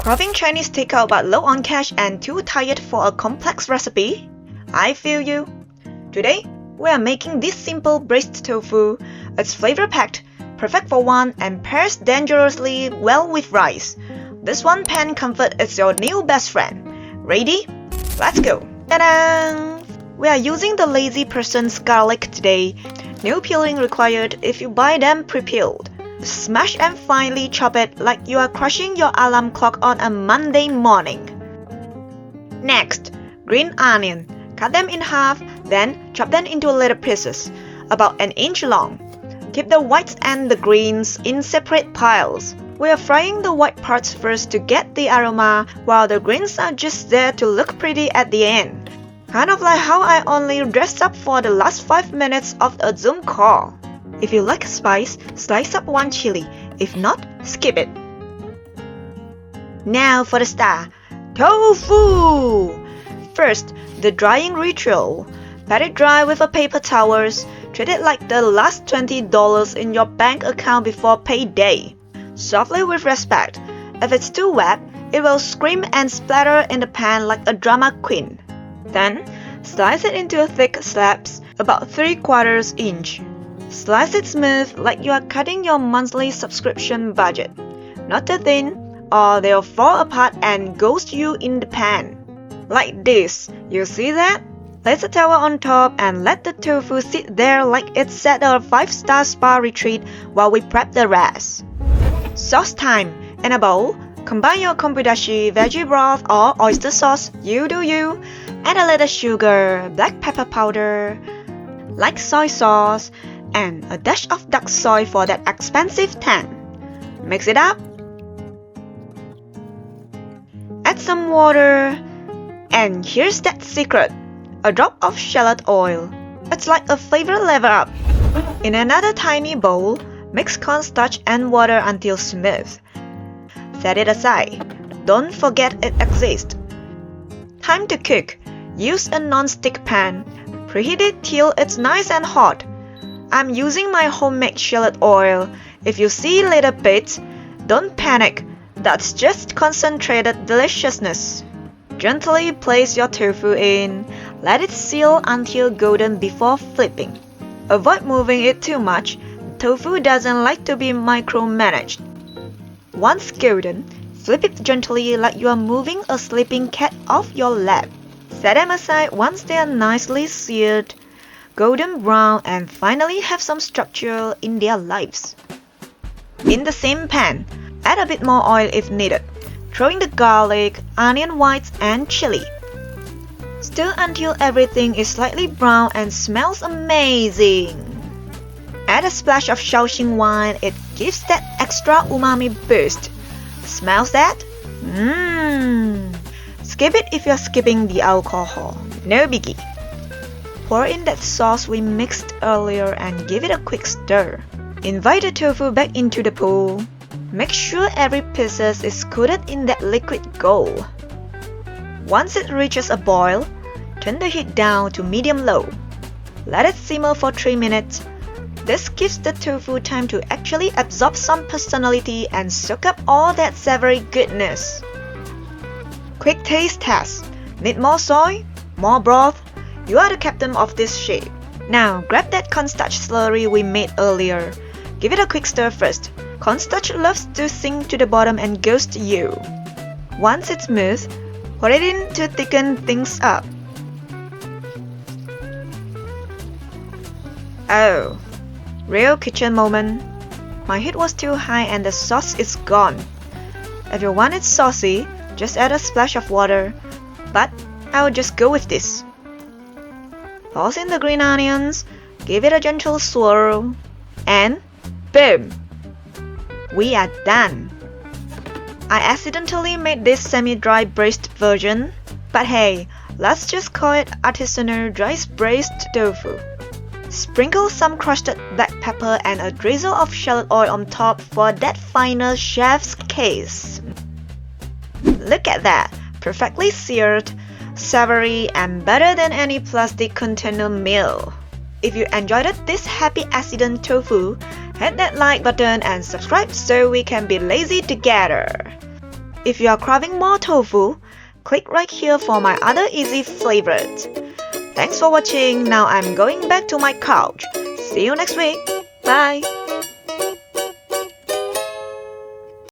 Craving Chinese takeout but low on cash and too tired for a complex recipe? I feel you. Today, we are making this simple braised tofu. It's flavor-packed, perfect for one, and pairs dangerously well with rice. This one pan comfort is your new best friend. Ready? Let's go! Ta-da! We are using the lazy person's garlic today. No peeling required if you buy them pre-peeled. Smash and finely chop it like you are crushing your alarm clock on a Monday morning. Next, green onion. Cut them in half, then chop them into little pieces, about an inch long. Keep the whites and the greens in separate piles. We are frying the white parts first to get the aroma, while the greens are just there to look pretty at the end. Kind of like how I only dressed up for the last 5 minutes of a Zoom call. If you like spice, slice up one chili. If not, skip it. Now for the star, tofu! First, the drying ritual. Pat it dry with a paper towels. Treat it like the last $20 in your bank account before payday. Softly with respect. If it's too wet, it will scream and splatter in the pan like a drama queen. Then, slice it into thick slabs, about 3/4 inch. Slice it smooth like you are cutting your monthly subscription budget. Not too thin, or they'll fall apart and ghost you in the pan. Like this, you see that? Place a towel on top and let the tofu sit there like it's at a 5-star spa retreat while we prep the rest. Sauce time! In a bowl, combine your kombu dashi, veggie broth or oyster sauce, you do you. Add a little sugar, black pepper powder, like soy sauce, and a dash of dark soy for that expensive tang. Mix it up. Add some water. And here's that secret. A drop of shallot oil. It's like a flavor level up. In another tiny bowl, mix cornstarch and water until smooth. Set it aside. Don't forget it exists. Time to cook. Use a non-stick pan. Preheat it till it's nice and hot. I'm using my homemade shallot oil. If you see little bits, don't panic. That's just concentrated deliciousness. Gently place your tofu in. Let it seal until golden before flipping. Avoid moving it too much. Tofu doesn't like to be micromanaged. Once golden, flip it gently like you are moving a sleeping cat off your lap. Set them aside once they are nicely seared, golden brown, and finally have some structure in their lives. In the same pan, add a bit more oil if needed. Throw in the garlic, onion whites, and chili. Stir until everything is slightly brown and smells amazing. Add a splash of Shaoxing wine, it gives that extra umami boost. Smells that? Skip it if you're skipping the alcohol. No biggie. Pour in that sauce we mixed earlier and give it a quick stir. Invite the tofu back into the pool. Make sure every piece is coated in that liquid gold. Once it reaches a boil, turn the heat down to medium-low. Let it simmer for 3 minutes. This gives the tofu time to actually absorb some personality and soak up all that savory goodness. Quick taste test. Need more soy? More broth? You are the captain of this ship. Now grab that cornstarch slurry we made earlier. Give it a quick stir first. Cornstarch loves to sink to the bottom and ghost you. Once it's smooth, pour it in to thicken things up. Oh, real kitchen moment. My heat was too high and the sauce is gone. If you want it saucy, just add a splash of water, but I will just go with this. Toss in the green onions, give it a gentle swirl, and boom! We are done. I accidentally made this semi-dry braised version, but hey, let's just call it artisanal dry braised tofu. Sprinkle some crushed black pepper and a drizzle of shallot oil on top for that final chef's kiss. Look at that, perfectly seared, savory, and better than any plastic container meal. If you enjoyed this happy accident tofu, hit that like button and subscribe so we can be lazy together. If you are craving more tofu, click right here for my other easy favorites. Thanks for watching. Now I'm going back to my couch. See you next week. Bye.